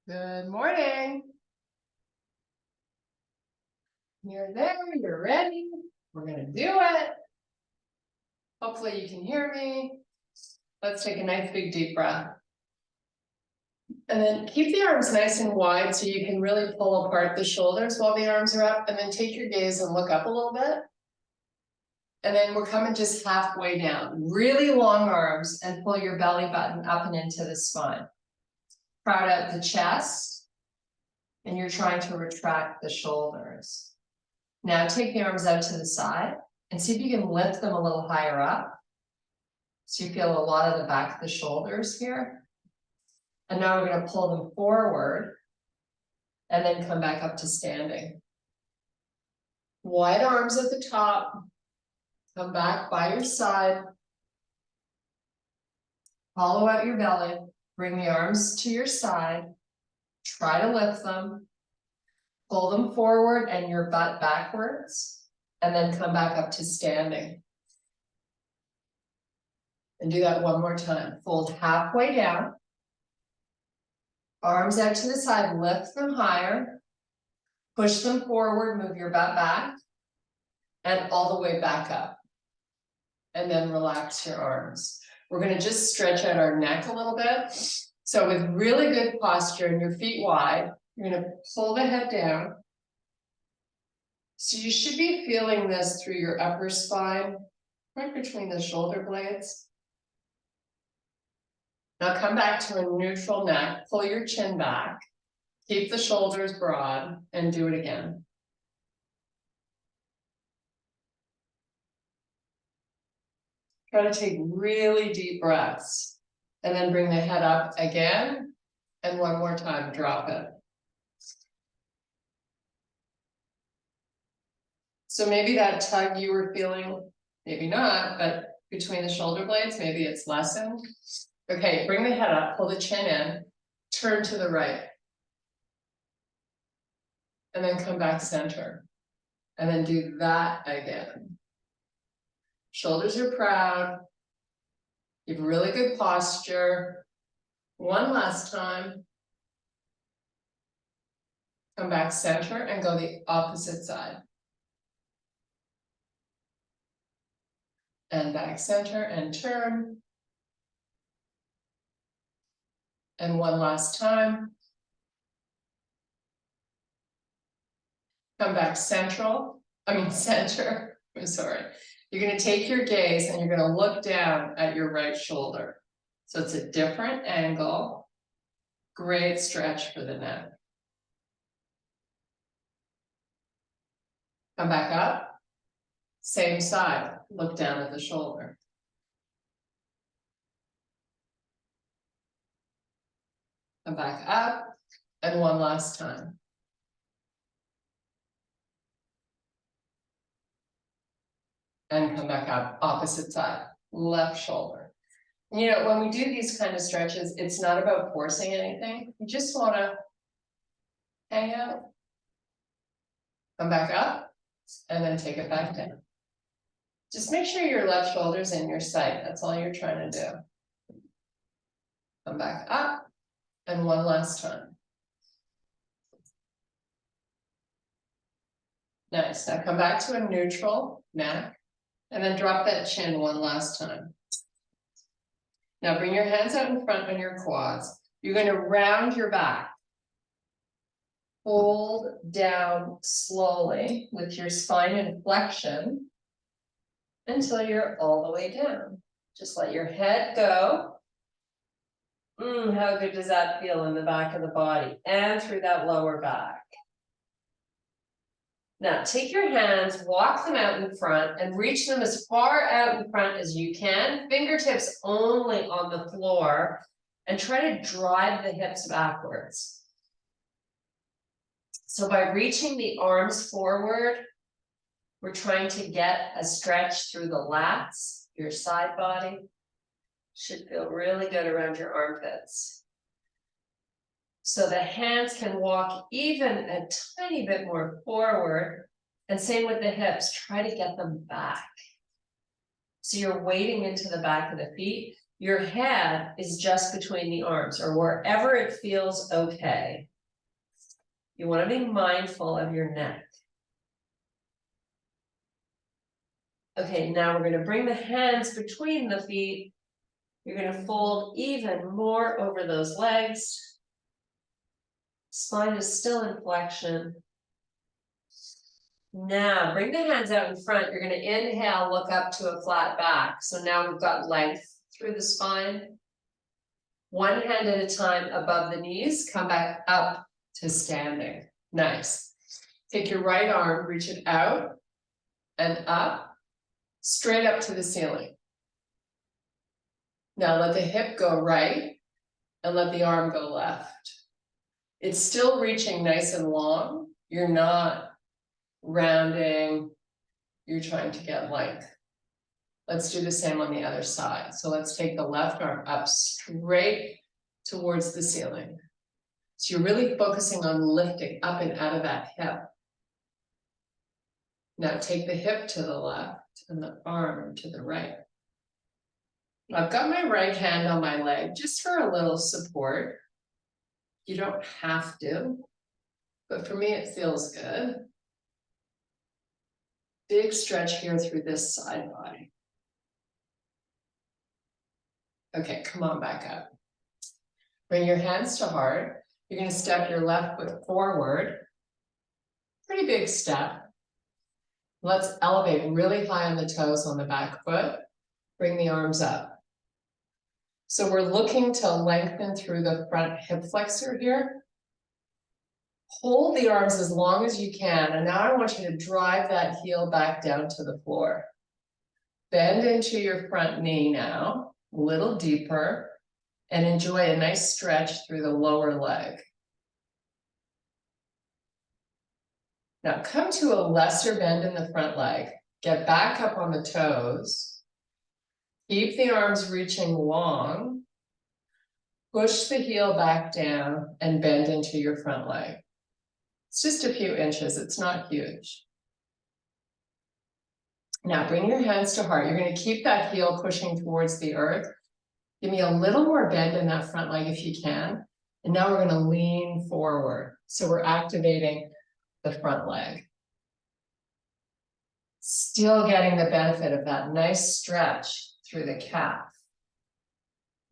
Good morning. You're there, you're ready. We're gonna do it. Hopefully you can hear me. Let's take a nice big deep breath. And then keep the arms nice and wide so you can really pull apart the shoulders while the arms are up, and then take your gaze and look up a little bit. And then we're coming just halfway down. Really long arms and pull your belly button up and into the spine. Crowd out the chest. And you're trying to retract the shoulders. Now take the arms out to the side and see if you can lift them a little higher up. So you feel a lot of the back of the shoulders here. And now we're going to pull them forward and then come back up to standing. Wide arms at the top. Come back by your side. Hollow out your belly. Bring the arms to your side. Try to lift them. Pull them forward and your butt backwards. And then come back up to standing. And do that one more time. Fold halfway down. Arms out to the side, lift them higher. Push them forward, move your butt back. And all the way back up. And then relax your arms. We're going to just stretch out our neck a little bit. So with really good posture and your feet wide, you're going to pull the head down. So you should be feeling this through your upper spine, right between the shoulder blades. Now come back to a neutral neck, pull your chin back, keep the shoulders broad, and do it again. Try to take really deep breaths, and then bring the head up again, and one more time, drop it. So maybe that tug you were feeling, maybe not, but between the shoulder blades, maybe it's lessened. Okay, bring the head up, pull the chin in, turn to the right. And then come back center. And then do that again. Shoulders are proud. You have really good posture. One last time. Come back center and go the opposite side. And back center and turn. And one last time. Come back center. I'm sorry. You're going to take your gaze and you're going to look down at your right shoulder. So it's a different angle. Great stretch for the neck. Come back up. Same side. Look down at the shoulder. Come back up. And one last time. And come back up, opposite side, left shoulder. You know, when we do these kind of stretches, it's not about forcing anything. You just want to hang out. Come back up, and then take it back down. Just make sure your left shoulder's in your sight. That's all you're trying to do. Come back up, and one last time. Nice. Now come back to a neutral neck. And then drop that chin one last time. Now bring your hands out in front on your quads. You're going to round your back. Hold down slowly with your spine in flexion until you're all the way down. Just let your head go. How good does that feel in the back of the body and through that lower back? Now take your hands, walk them out in front and reach them as far out in front as you can. Fingertips only on the floor and try to drive the hips backwards. So by reaching the arms forward, we're trying to get a stretch through the lats, your side body. Should feel really good around your armpits. So the hands can walk even a tiny bit more forward. And same with the hips, try to get them back. So you're weighting into the back of the feet. Your head is just between the arms or wherever it feels okay. You want to be mindful of your neck. Okay, now we're going to bring the hands between the feet. You're going to fold even more over those legs. Spine is still in flexion. Now, bring the hands out in front. You're going to inhale, look up to a flat back. So now we've got length through the spine. One hand at a time above the knees. Come back up to standing. Nice. Take your right arm, reach it out and up, straight up to the ceiling. Now let the hip go right and let the arm go left. It's still reaching nice and long. You're not rounding, you're trying to get length. Let's do the same on the other side. So let's take the left arm up straight towards the ceiling. So you're really focusing on lifting up and out of that hip. Now take the hip to the left and the arm to the right. I've got my right hand on my leg just for a little support. You don't have to, but for me it feels good. Big stretch here through this side body. Okay, come on back up. Bring your hands to heart. You're going to step your left foot forward. Pretty big step. Let's elevate really high on the toes on the back foot. Bring the arms up. So we're looking to lengthen through the front hip flexor here. Hold the arms as long as you can. And now I want you to drive that heel back down to the floor. Bend into your front knee now, a little deeper, and enjoy a nice stretch through the lower leg. Now come to a lesser bend in the front leg. Get back up on the toes. Keep the arms reaching long. Push the heel back down and bend into your front leg. It's just a few inches, it's not huge. Now bring your hands to heart. You're going to keep that heel pushing towards the earth. Give me a little more bend in that front leg if you can. And now we're going to lean forward. So we're activating the front leg. Still getting the benefit of that nice stretch through the calf.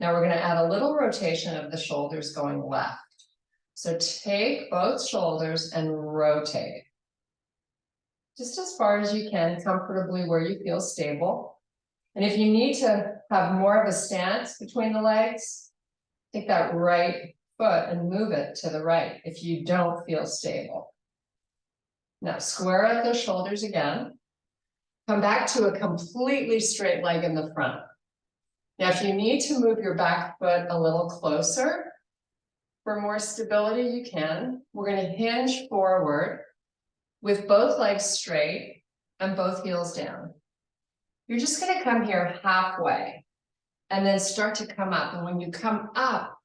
Now we're going to add a little rotation of the shoulders going left. So take both shoulders and rotate. Just as far as you can, comfortably where you feel stable. And if you need to have more of a stance between the legs, take that right foot and move it to the right if you don't feel stable. Now square out those shoulders again. Come back to a completely straight leg in the front. Now, if you need to move your back foot a little closer for more stability, you can. We're going to hinge forward with both legs straight and both heels down. You're just going to come here halfway and then start to come up. And when you come up,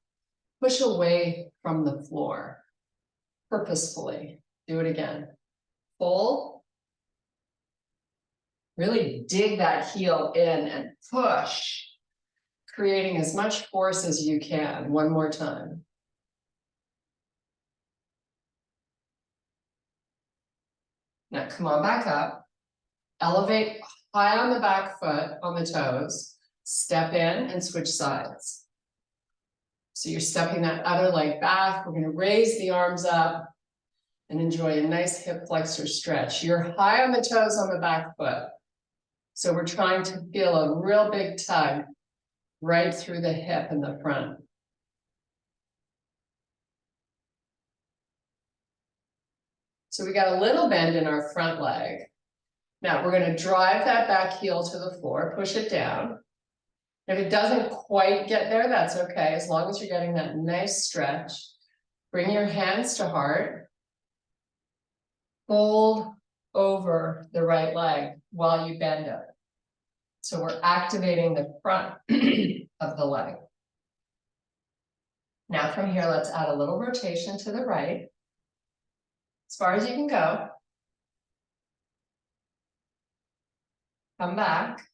push away from the floor purposefully. Do it again. Fold. Really dig that heel in and push, creating as much force as you can. One more time. Now come on back up. Elevate high on the back foot, on the toes. Step in and switch sides. So you're stepping that other leg back. We're going to raise the arms up and enjoy a nice hip flexor stretch. You're high on the toes on the back foot. So we're trying to feel a real big tug right through the hip in the front. So we got a little bend in our front leg. Now we're going to drive that back heel to the floor, push it down. If it doesn't quite get there, that's okay. As long as you're getting that nice stretch, bring your hands to heart. Fold over the right leg while you bend it. So we're activating the front of the leg. Now from here, let's add a little rotation to the right. As far as you can go. Come back.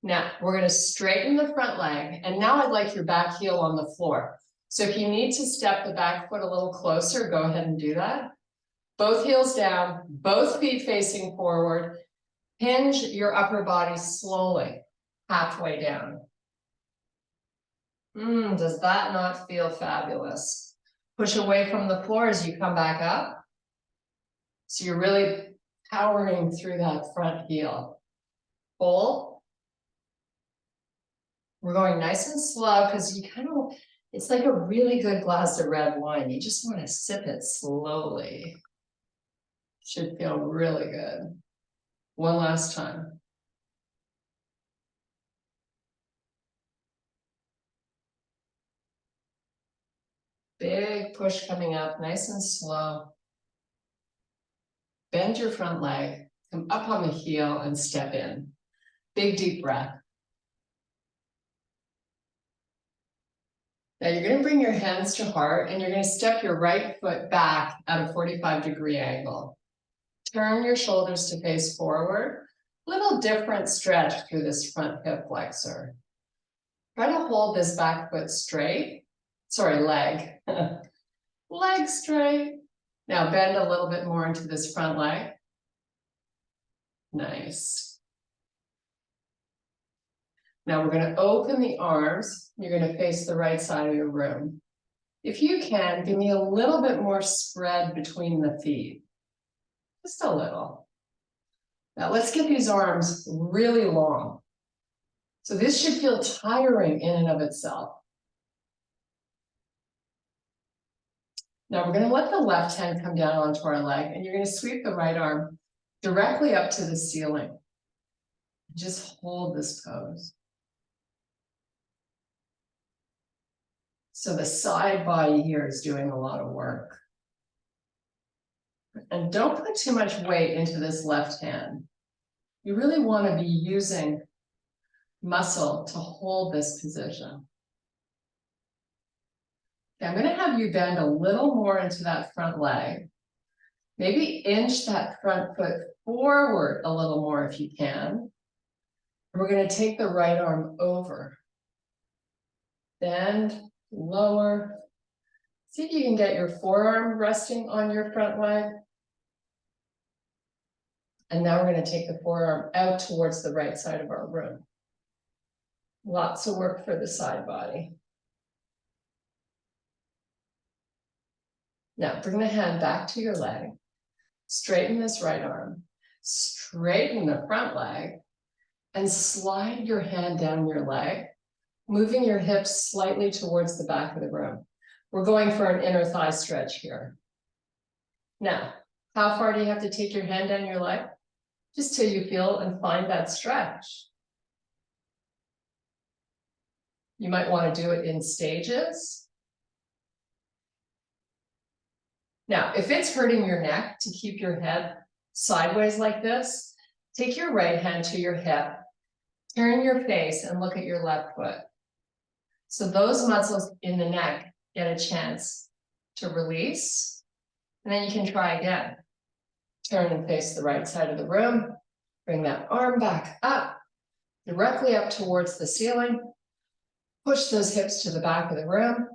Now, we're gonna straighten the front leg, and now I'd like your back heel on the floor. So if you need to step the back foot a little closer, go ahead and do that. Both heels down, both feet facing forward. Hinge your upper body slowly, halfway down. Does that not feel fabulous? Push away from the floor as you come back up. So you're really powering through that front heel. Hold. We're going nice and slow because you kind of, it's like a really good glass of red wine. You just want to sip it slowly. Should feel really good. One last time. Big push coming up, nice and slow. Bend your front leg, come up on the heel and step in. Big deep breath. Now you're going to bring your hands to heart and you're going to step your right foot back at a 45-degree angle. Turn your shoulders to face forward. Little different stretch through this front hip flexor. Try to hold this back foot straight. Sorry, leg. Leg straight. Now bend a little bit more into this front leg. Nice. Now we're going to open the arms. You're going to face the right side of your room. If you can, give me a little bit more spread between the feet. Just a little. Now let's get these arms really long. So this should feel tiring in and of itself. Now we're going to let the left hand come down onto our leg and you're going to sweep the right arm directly up to the ceiling. Just hold this pose. So the side body here is doing a lot of work. And don't put too much weight into this left hand. You really want to be using muscle to hold this position. Okay, I'm going to have you bend a little more into that front leg. Maybe inch that front foot forward a little more if you can. We're going to take the right arm over. Bend, lower. See if you can get your forearm resting on your front leg. And now we're going to take the forearm out towards the right side of our room. Lots of work for the side body. Now bring the hand back to your leg. Straighten this right arm. Straighten the front leg. And slide your hand down your leg, moving your hips slightly towards the back of the room. We're going for an inner thigh stretch here. Now, how far do you have to take your hand down your leg? Just till you feel and find that stretch. You might want to do it in stages. Now, if it's hurting your neck to keep your head sideways like this, take your right hand to your hip, turn your face and look at your left foot. So those muscles in the neck get a chance to release, and then you can try again. Turn and face the right side of the room, bring that arm back up, directly up towards the ceiling, push those hips to the back of the room,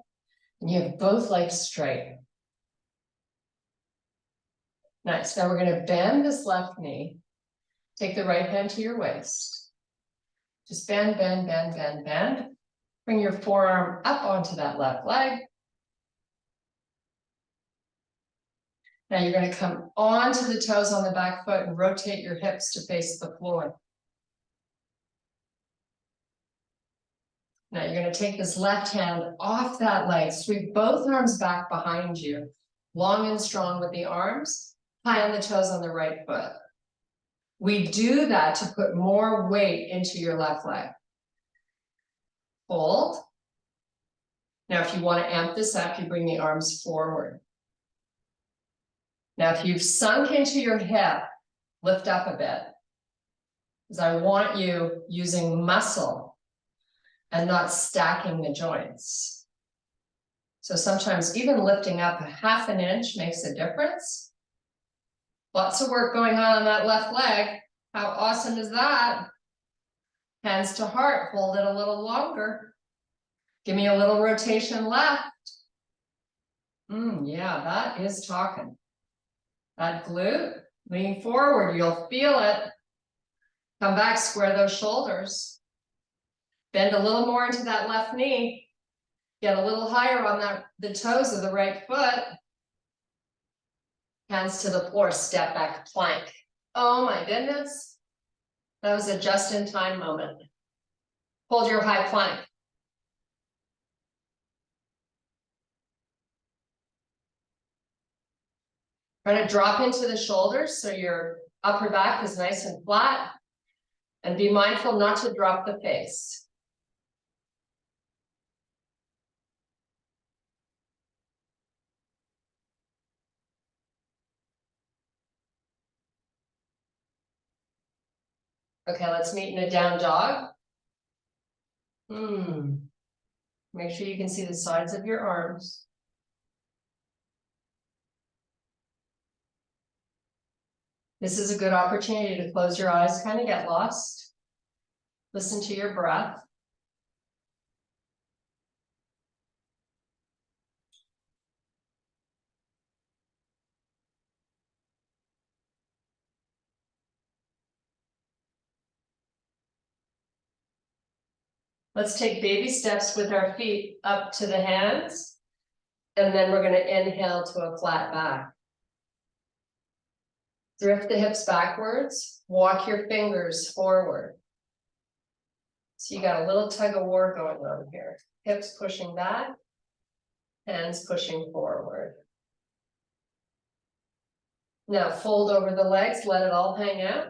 and you have both legs straight. Nice, now we're going to bend this left knee, take the right hand to your waist. Just bend, bend, bend, bend, bend. Bring your forearm up onto that left leg. Now you're going to come onto the toes on the back foot and rotate your hips to face the floor. Now you're going to take this left hand off that leg, sweep both arms back behind you, long and strong with the arms, high on the toes on the right foot. We do that to put more weight into your left leg. Hold. Now, if you want to amp this up, you bring the arms forward. Now, if you've sunk into your hip, lift up a bit. Because I want you using muscle and not stacking the joints. So sometimes even lifting up a half an inch makes a difference. Lots of work going on that left leg. How awesome is that? Hands to heart, hold it a little longer. Give me a little rotation left. Yeah, that is talking. That glute, lean forward, you'll feel it. Come back, square those shoulders. Bend a little more into that left knee. Get a little higher on the toes of the right foot. Hands to the floor, step back plank. Oh my goodness. That was a just-in-time moment. Hold your high plank. Try to drop into the shoulders so your upper back is nice and flat. And be mindful not to drop the face. Okay, let's meet in a down dog. Make sure you can see the sides of your arms. This is a good opportunity to close your eyes, kind of get lost. Listen to your breath. Let's take baby steps with our feet up to the hands. And then we're going to inhale to a flat back. Drift the hips backwards. Walk your fingers forward. So you got a little tug of war going on here. Hips pushing back. Hands pushing forward. Now fold over the legs. Let it all hang out.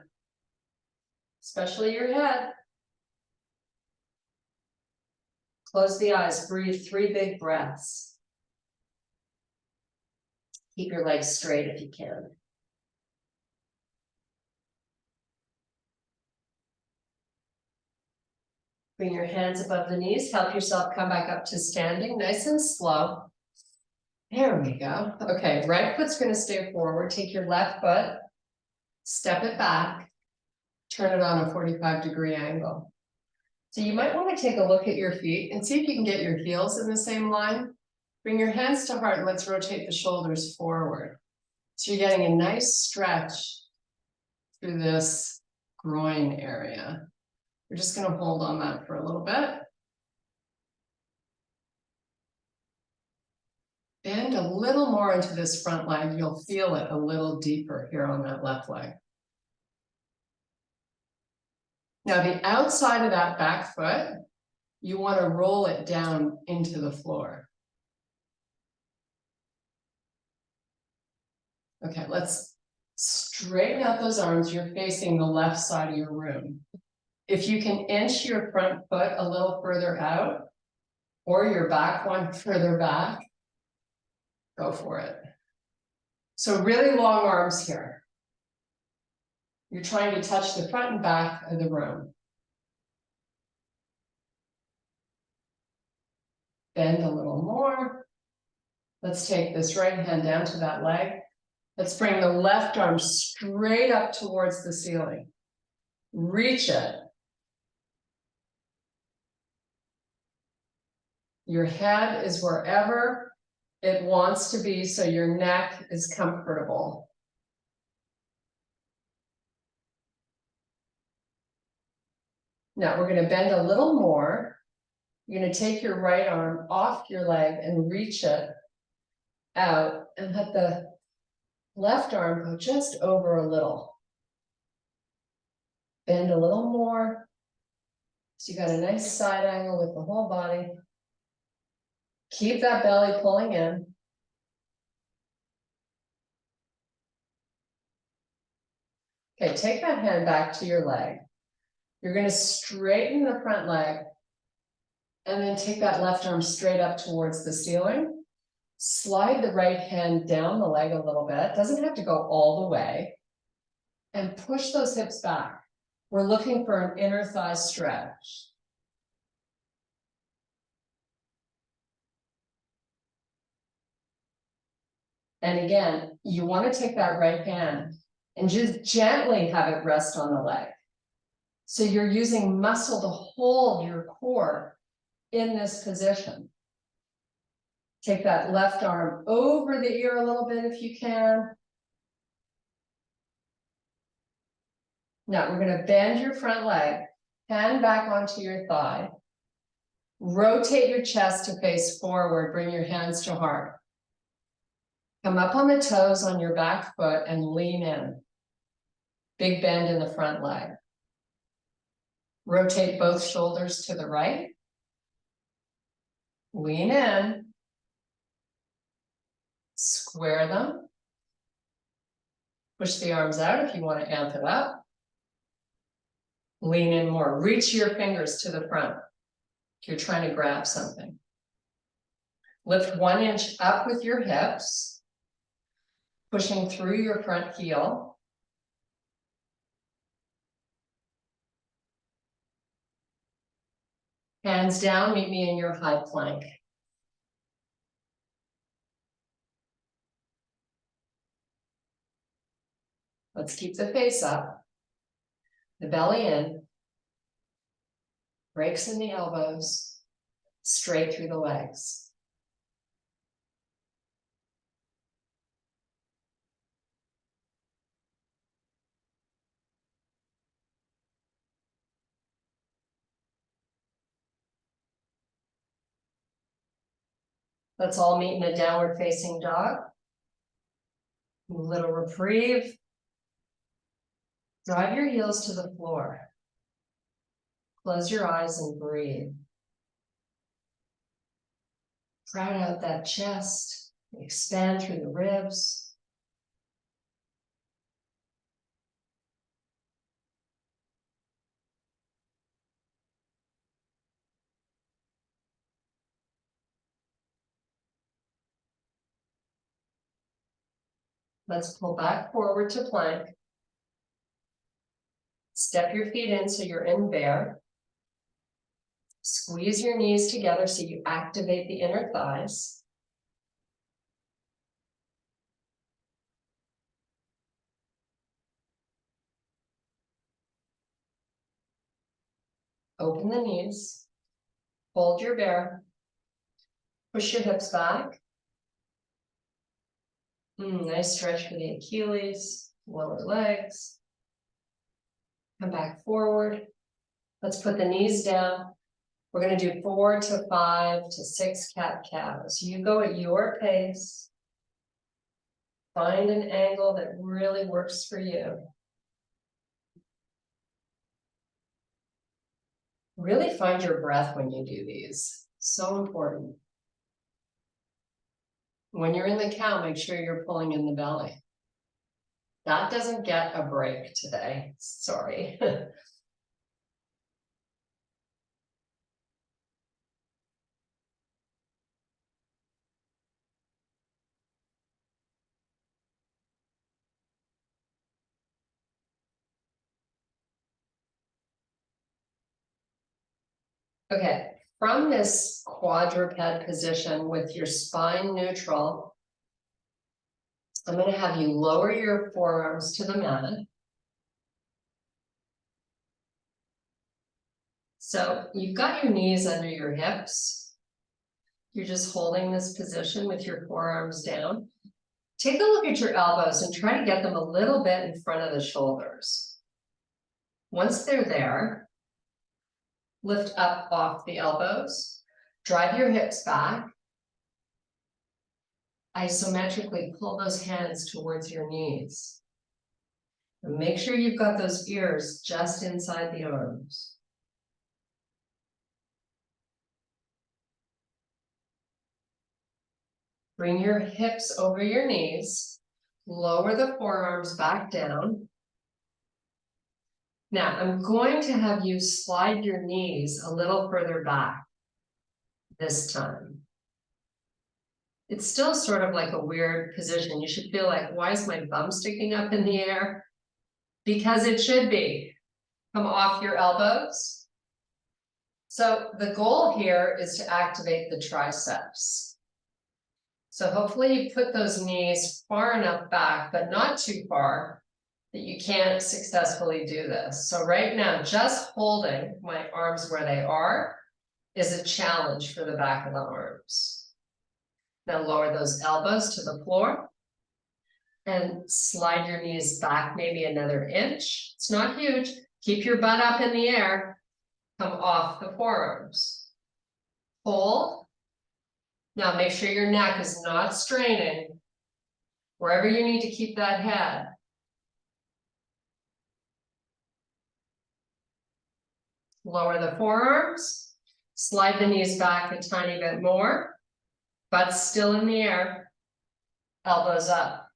Especially your head. Close the eyes, breathe 3 big breaths. Keep your legs straight if you can. Bring your hands above the knees, help yourself come back up to standing, nice and slow. There we go. Okay, right foot's gonna stay forward, take your left foot, step it back, turn it on a 45-degree angle. So you might want to take a look at your feet and see if you can get your heels in the same line. Bring your hands to heart and let's rotate the shoulders forward. So you're getting a nice stretch through this groin area. We're just going to hold on that for a little bit. Bend a little more into this front leg. You'll feel it a little deeper here on that left leg. Now the outside of that back foot, you want to roll it down into the floor. Okay, let's straighten out those arms. You're facing the left side of your room. If you can inch your front foot a little further out, or your back one further back, go for it. So really long arms here. You're trying to touch the front and back of the room. Bend a little more. Let's take this right hand down to that leg. Let's bring the left arm straight up towards the ceiling. Reach it. Your head is wherever it wants to be, so your neck is comfortable. Now we're going to bend a little more. You're going to take your right arm off your leg and reach it out and let the left arm go just over a little. Bend a little more. So you got a nice side angle with the whole body. Keep that belly pulling in. Okay, take that hand back to your leg. You're going to straighten the front leg and then take that left arm straight up towards the ceiling. Slide the right hand down the leg a little bit. Doesn't have to go all the way. And push those hips back. We're looking for an inner thigh stretch. And again, you want to take that right hand and just gently have it rest on the leg. So you're using muscle to hold your core in this position. Take that left arm over the ear a little bit if you can. Now we're going to bend your front leg, hand back onto your thigh. Rotate your chest to face forward, bring your hands to heart. Come up on the toes on your back foot and lean in. Big bend in the front leg. Rotate both shoulders to the right. Lean in. Square them. Push the arms out if you want to amp it up. Lean in more. Reach your fingers to the front if you're trying to grab something. Lift 1 inch up with your hips, pushing through your front heel. Hands down, meet me in your high plank. Let's keep the face up, the belly in, breaks in the elbows, straight through the legs. Let's all meet in a downward facing dog. A little reprieve. Drive your heels to the floor. Close your eyes and breathe. Crowd out that chest. Expand through the ribs. Let's pull back forward to plank. Step your feet in so you're in bear. Squeeze your knees together so you activate the inner thighs. Open the knees. Hold your bear. Push your hips back. Nice stretch for the Achilles, lower legs. Come back forward. Let's put the knees down. We're going to do 4 to 5 to 6 cat-cows. You go at your pace. Find an angle that really works for you. Really find your breath when you do these. So important. When you're in the cow, make sure you're pulling in the belly. That doesn't get a break today. Sorry. Okay, from this quadruped position with your spine neutral, I'm going to have you lower your forearms to the mat. So you've got your knees under your hips. You're just holding this position with your forearms down. Take a look at your elbows and try to get them a little bit in front of the shoulders. Once they're there, lift up off the elbows, drive your hips back. Isometrically pull those hands towards your knees. And make sure you've got those ears just inside the arms. Bring your hips over your knees. Lower the forearms back down. Now, I'm going to have you slide your knees a little further back this time. It's still sort of like a weird position. You should feel like, why is my bum sticking up in the air? Because it should be. Come off your elbows. So the goal here is to activate the triceps. So hopefully you put those knees far enough back, but not too far, that you can't successfully do this. So right now, just holding my arms where they are is a challenge for the back of the arms. Now lower those elbows to the floor and slide your knees back maybe another inch. It's not huge. Keep your butt up in the air. Come off the forearms. Hold. Now make sure your neck is not straining. Wherever you need to keep that head. Lower the forearms. Slide the knees back a tiny bit more. Butt still in the air. Elbows up.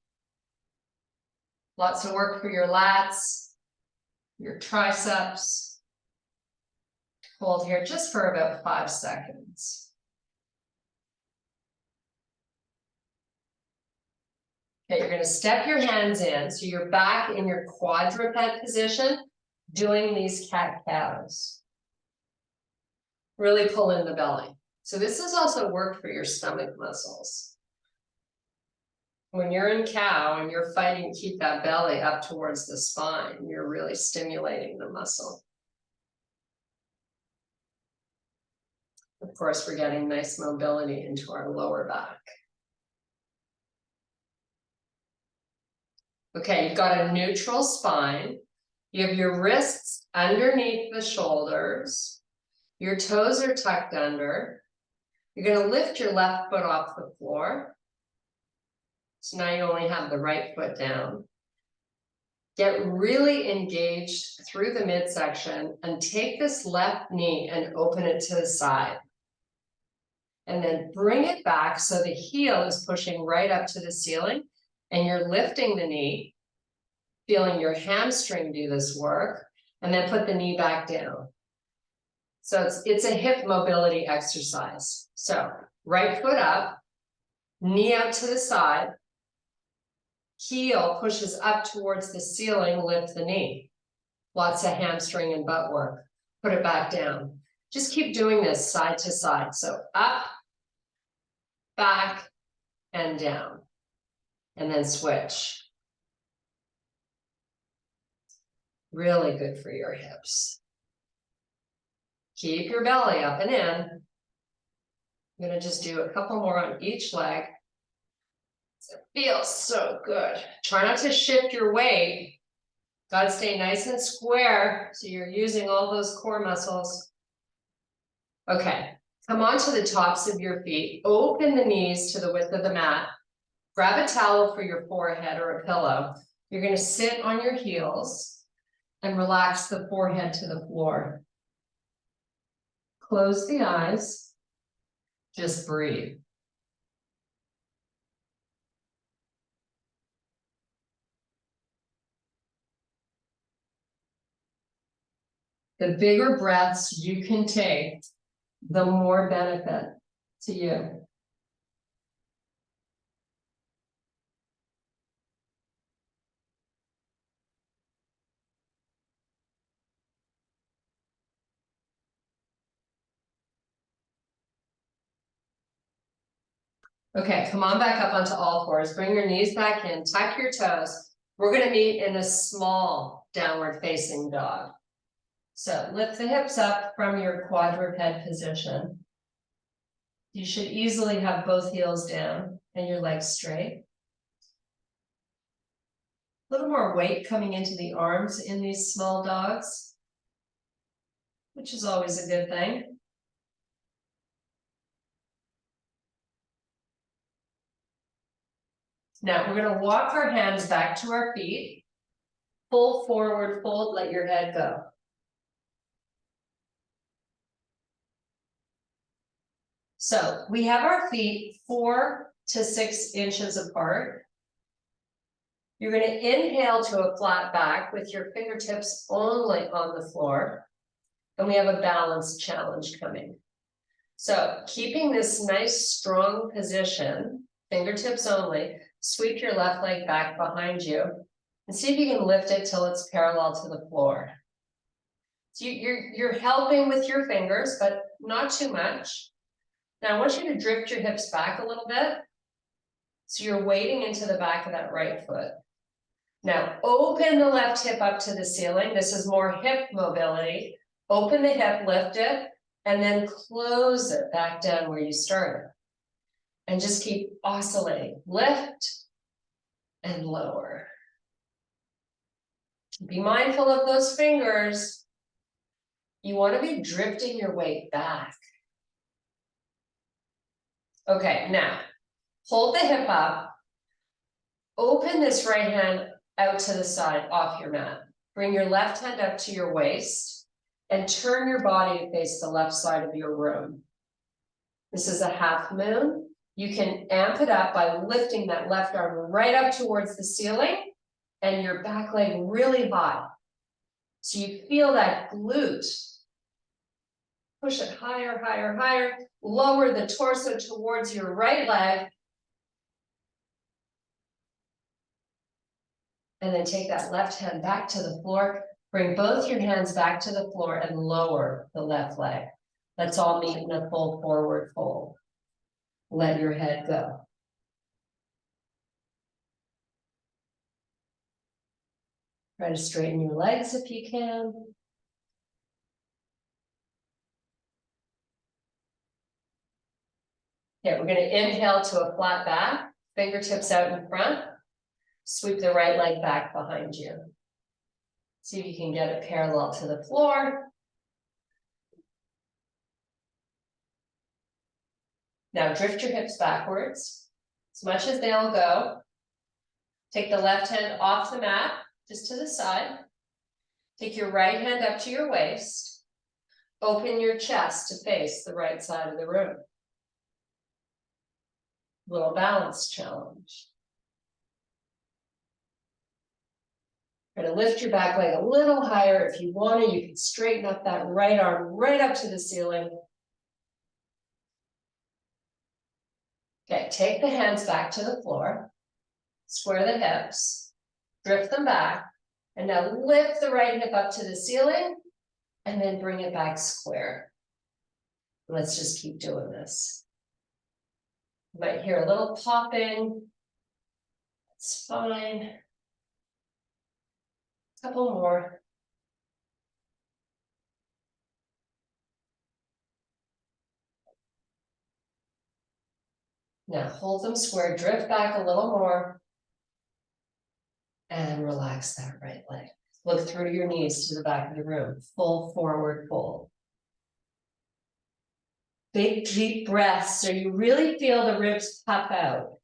Lots of work for your lats, your triceps. Hold here just for about 5 seconds. Okay, you're going to step your hands in, so you're back in your quadruped position, doing these cat-cows. Really pull in the belly. So this is also work for your stomach muscles. When you're in cow and you're fighting to keep that belly up towards the spine, you're really stimulating the muscle. Of course, we're getting nice mobility into our lower back. Okay, you've got a neutral spine. You have your wrists underneath the shoulders. Your toes are tucked under. You're going to lift your left foot off the floor. So now you only have the right foot down. Get really engaged through the midsection and take this left knee and open it to the side. And then bring it back so the heel is pushing right up to the ceiling and you're lifting the knee, feeling your hamstring do this work, and then put the knee back down. So it's a hip mobility exercise. So right foot up, knee out to the side, heel pushes up towards the ceiling, lift the knee. Lots of hamstring and butt work. Put it back down. Just keep doing this side to side. So up, back, and down. And then switch. Really good for your hips. Keep your belly up and in. I'm going to just do a couple more on each leg. It feels so good. Try not to shift your weight. Got to stay nice and square so you're using all those core muscles. Okay, come onto the tops of your feet. Open the knees to the width of the mat. Grab a towel for your forehead or a pillow. You're going to sit on your heels and relax the forehead to the floor. Close the eyes. Just breathe. The bigger breaths you can take, the more benefit to you. Okay, come on back up onto all fours. Bring your knees back in, tuck your toes. We're going to meet in a small downward facing dog. So lift the hips up from your quadruped position. You should easily have both heels down and your legs straight. A little more weight coming into the arms in these small dogs, which is always a good thing. Now we're going to walk our hands back to our feet. Pull forward, fold, let your head go. So we have our feet 4 to 6 inches apart. You're going to inhale to a flat back with your fingertips only on the floor. And we have a balance challenge coming. So keeping this nice strong position, fingertips only, sweep your left leg back behind you and see if you can lift it till it's parallel to the floor. So you're helping with your fingers, but not too much. Now I want you to drift your hips back a little bit. So you're weighting into the back of that right foot. Now open the left hip up to the ceiling. This is more hip mobility. Open the hip, lift it, and then close it back down where you started. And just keep oscillating. Lift and lower. Be mindful of those fingers. You want to be drifting your weight back. Okay, now hold the hip up. Open this right hand out to the side off your mat. Bring your left hand up to your waist and turn your body to face the left side of your room. This is a half moon. You can amp it up by lifting that left arm right up towards the ceiling and your back leg really high. So you feel that glute. Push it higher, higher, higher. Lower the torso towards your right leg. And then take that left hand back to the floor. Bring both your hands back to the floor and lower the left leg. Let's all meet in a full forward fold. Let your head go. Try to straighten your legs if you can. Okay, we're going to inhale to a flat back, fingertips out in front. Sweep the right leg back behind you. See if you can get it parallel to the floor. Now drift your hips backwards, as much as they'll go. Take the left hand off the mat, just to the side. Take your right hand up to your waist. Open your chest to face the right side of the room. Little balance challenge. Try to lift your back leg a little higher. If you want to, you can straighten up that right arm right up to the ceiling. Okay, take the hands back to the floor. Square the hips. Drift them back. And now lift the right hip up to the ceiling. And then bring it back square. Let's just keep doing this. You might hear a little popping. It's fine. A couple more. Now hold them square, drift back a little more. And relax that right leg. Look through your knees to the back of the room. Full forward fold. Big deep breaths so you really feel the ribs pop out.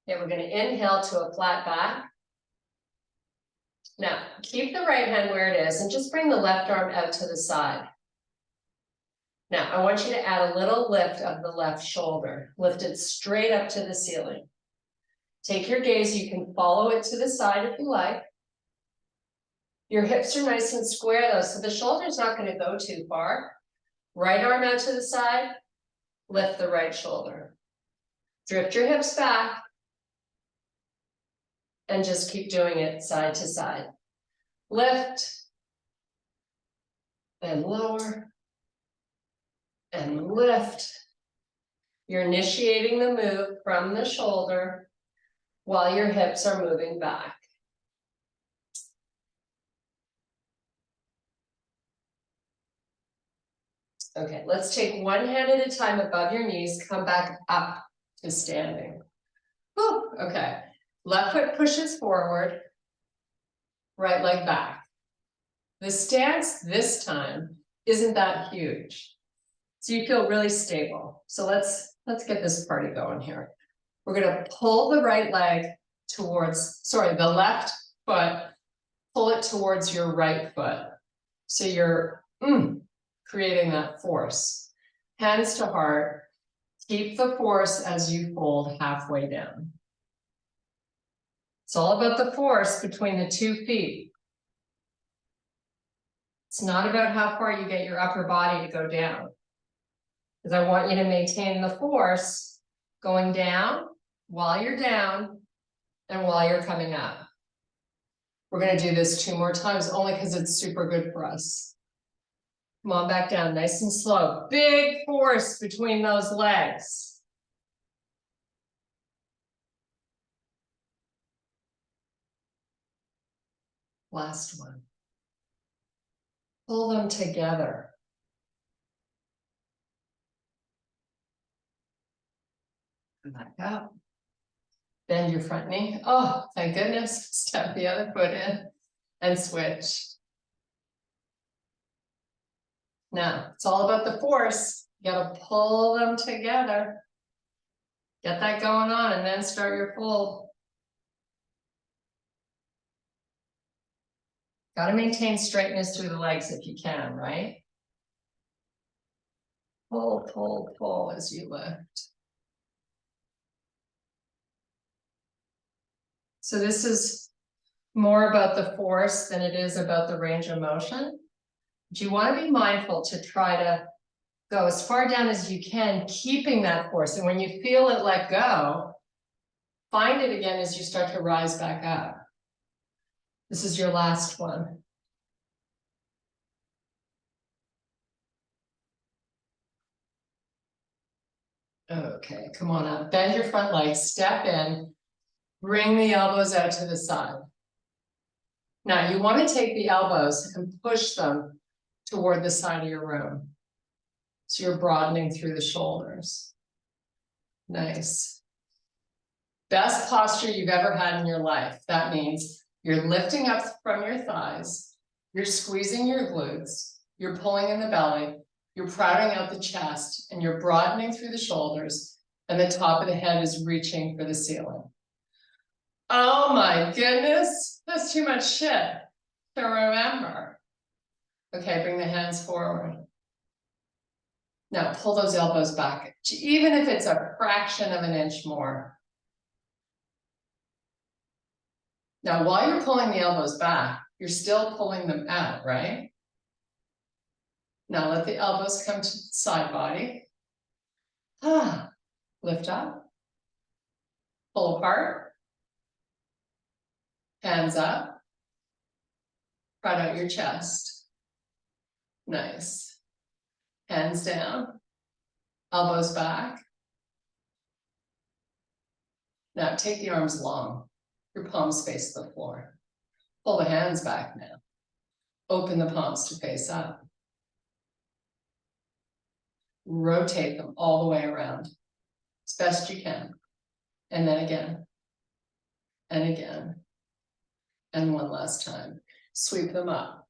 Okay, we're going to inhale to a flat back. Now, keep the right hand where it is and just bring the left arm out to the side. Now, I want you to add a little lift of the left shoulder. Lift it straight up to the ceiling. Take your gaze, you can follow it to the side if you like. Your hips are nice and square though, so the shoulder's not going to go too far. Right arm out to the side, lift the right shoulder. Drift your hips back. And just keep doing it side to side. Lift. And lower. And lift. You're initiating the move from the shoulder while your hips are moving back. Okay, let's take one hand at a time above your knees, come back up to standing. Whew, okay, left foot pushes forward, right leg back. The stance this time isn't that huge. So you feel really stable. So let's get this party going here. We're gonna pull the right leg towards, the left foot, pull it towards your right foot. So you're creating that force. Hands to heart, keep the force as you fold halfway down. It's all about the force between the 2 feet. It's not about how far you get your upper body to go down. Because I want you to maintain the force going down while you're down and while you're coming up. We're going to do this 2 more times only because it's super good for us. Come on back down, nice and slow. Big force between those legs. Last one. Pull them together. Come back up. Bend your front knee. Oh, thank goodness. Step the other foot in and switch. Now, it's all about the force. You gotta pull them together. Get that going on and then start your fold. Gotta maintain straightness through the legs if you can, right? Pull, pull, pull as you lift. So this is more about the force than it is about the range of motion. But you want to be mindful to try to go as far down as you can, keeping that force. And when you feel it let go, find it again as you start to rise back up. This is your last one. Okay, come on up. Bend your front leg, step in, bring the elbows out to the side. Now you want to take the elbows and push them toward the side of your room. So you're broadening through the shoulders. Nice. Best posture you've ever had in your life. That means you're lifting up from your thighs, you're squeezing your glutes, you're pulling in the belly, you're crowding out the chest, and you're broadening through the shoulders, and the top of the head is reaching for the ceiling. Oh my goodness, that's too much shit to remember. Okay, bring the hands forward. Now pull those elbows back, even if it's a fraction of an inch more. Now, while you're pulling the elbows back, you're still pulling them out, right? Now let the elbows come to the side body. Lift up. Pull apart. Hands up. Spread out your chest. Nice. Hands down. Elbows back. Now take the arms long. Your palms face the floor. Pull the hands back now. Open the palms to face up. Rotate them all the way around as best you can. And then again. And again. And one last time. Sweep them up.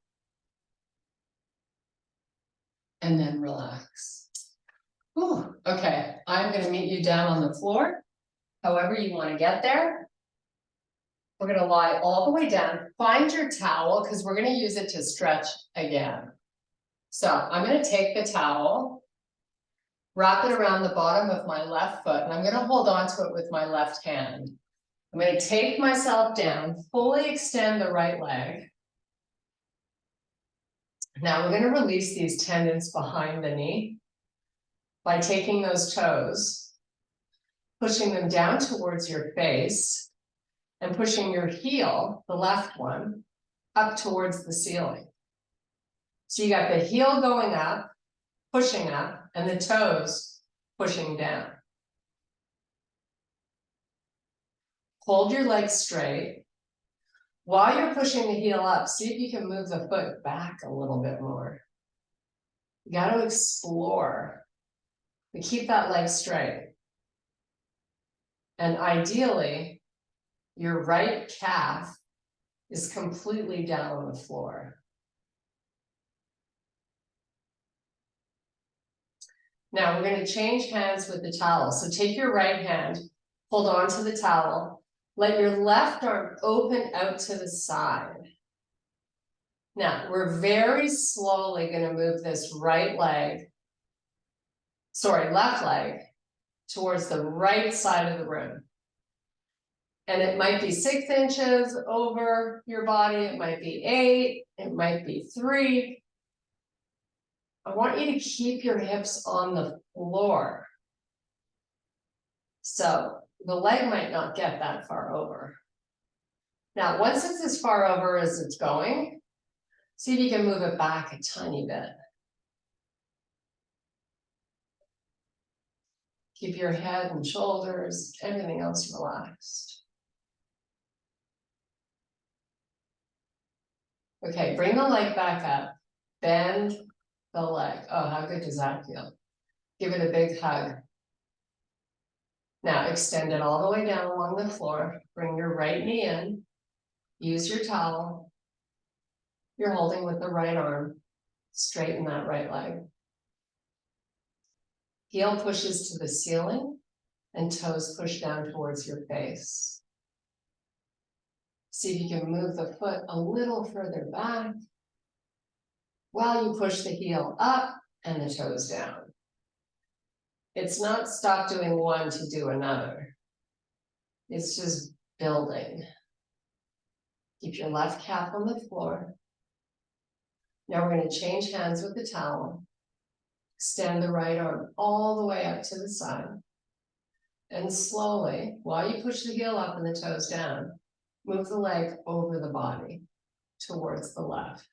And then relax. Whew. Okay, I'm going to meet you down on the floor. However you want to get there. We're going to lie all the way down. Find your towel because we're going to use it to stretch again. So I'm going to take the towel, wrap it around the bottom of my left foot, and I'm going to hold on to it with my left hand. I'm going to take myself down, fully extend the right leg. Now we're going to release these tendons behind the knee by taking those toes, pushing them down towards your face, and pushing your heel, the left one, up towards the ceiling. So you got the heel going up, pushing up, and the toes pushing down. Hold your legs straight. While you're pushing the heel up, see if you can move the foot back a little bit more. You got to explore. We keep that leg straight. And ideally, your right calf is completely down on the floor. Now we're going to change hands with the towel. So take your right hand, hold on to the towel, let your left arm open out to the side. Now we're very slowly going to move this left leg towards the right side of the room. And it might be 6 inches over your body, it might be 8, it might be 3. I want you to keep your hips on the floor. So the leg might not get that far over. Now, once it's as far over as it's going, see if you can move it back a tiny bit. Keep your head and shoulders, everything else relaxed. Okay, bring the leg back up. Bend the leg. Oh, how good does that feel? Give it a big hug. Now extend it all the way down along the floor. Bring your right knee in. Use your towel. You're holding with the right arm. Straighten that right leg. Heel pushes to the ceiling and toes push down towards your face. See if you can move the foot a little further back while you push the heel up and the toes down. It's not stop doing one to do another. It's just building. Keep your left calf on the floor. Now we're going to change hands with the towel. Extend the right arm all the way up to the side. And slowly, while you push the heel up and the toes down, move the leg over the body towards the left.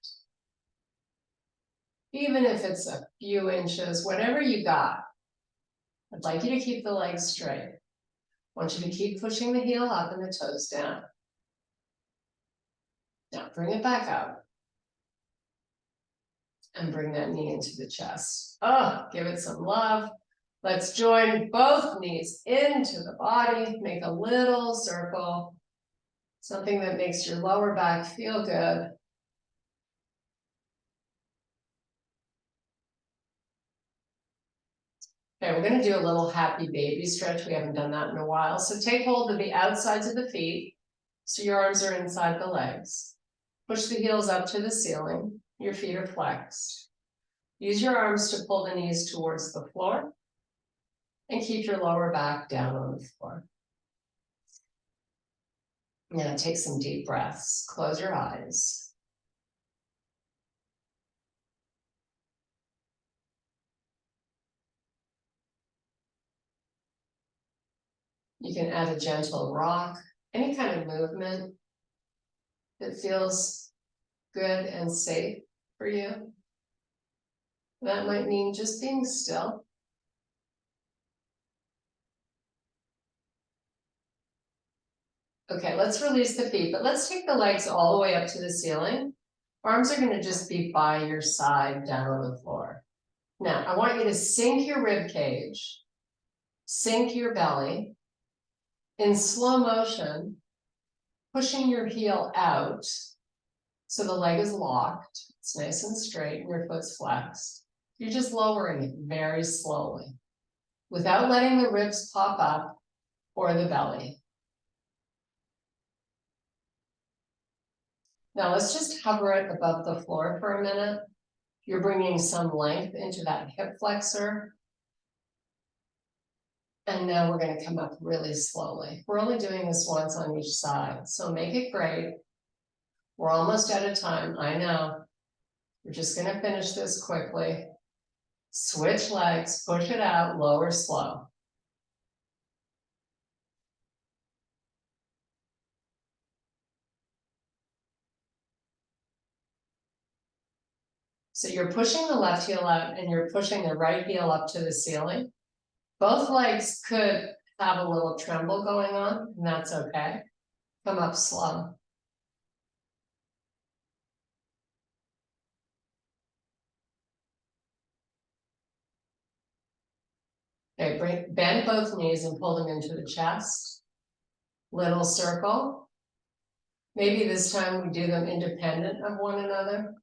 Even if it's a few inches, whatever you got, I'd like you to keep the legs straight. I want you to keep pushing the heel up and the toes down. Now bring it back up. And bring that knee into the chest. Oh, give it some love. Let's join both knees into the body. Make a little circle. Something that makes your lower back feel good. Okay, we're going to do a little happy baby stretch. We haven't done that in a while. So take hold of the outsides of the feet. So your arms are inside the legs. Push the heels up to the ceiling. Your feet are flexed. Use your arms to pull the knees towards the floor. And keep your lower back down on the floor. Now take some deep breaths. Close your eyes. You can add a gentle rock, any kind of movement that feels good and safe for you. That might mean just being still. Okay, let's release the feet, but let's take the legs all the way up to the ceiling. Arms are going to just be by your side down on the floor. Now, I want you to sink your rib cage, sink your belly. In slow motion, pushing your heel out so the leg is locked. It's nice and straight and your foot's flexed. You're just lowering it very slowly without letting the ribs pop up or the belly. Now let's just hover it above the floor for a minute. You're bringing some length into that hip flexor. And now we're going to come up really slowly. We're only doing this once on each side, so make it great. We're almost out of time, I know. We're just going to finish this quickly. Switch legs, push it out, lower, slow. So you're pushing the left heel out and you're pushing the right heel up to the ceiling. Both legs could have a little tremble going on, and that's okay. Come up slow. Okay, bend both knees and pull them into the chest. Little circle. Maybe this time we do them independent of one another.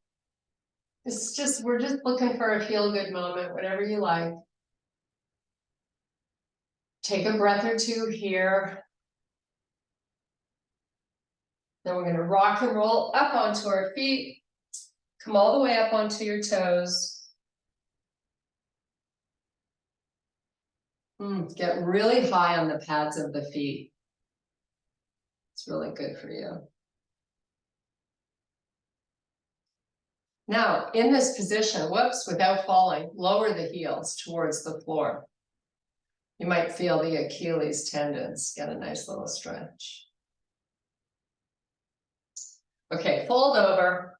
We're just looking for a feel-good moment, whatever you like. Take a breath or two here. Then we're going to rock and roll up onto our feet. Come all the way up onto your toes. Get really high on the pads of the feet. It's really good for you. Now, in this position, without falling, lower the heels towards the floor. You might feel the Achilles tendons get a nice little stretch. Okay, fold over.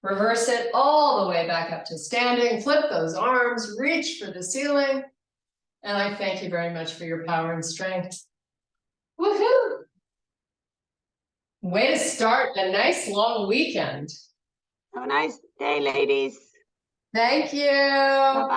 Reverse it all the way back up to standing. Flip those arms, reach for the ceiling. And I thank you very much for your power and strength. Woohoo! Way to start a nice long weekend. Have a nice day, ladies. Thank you. Bye-bye.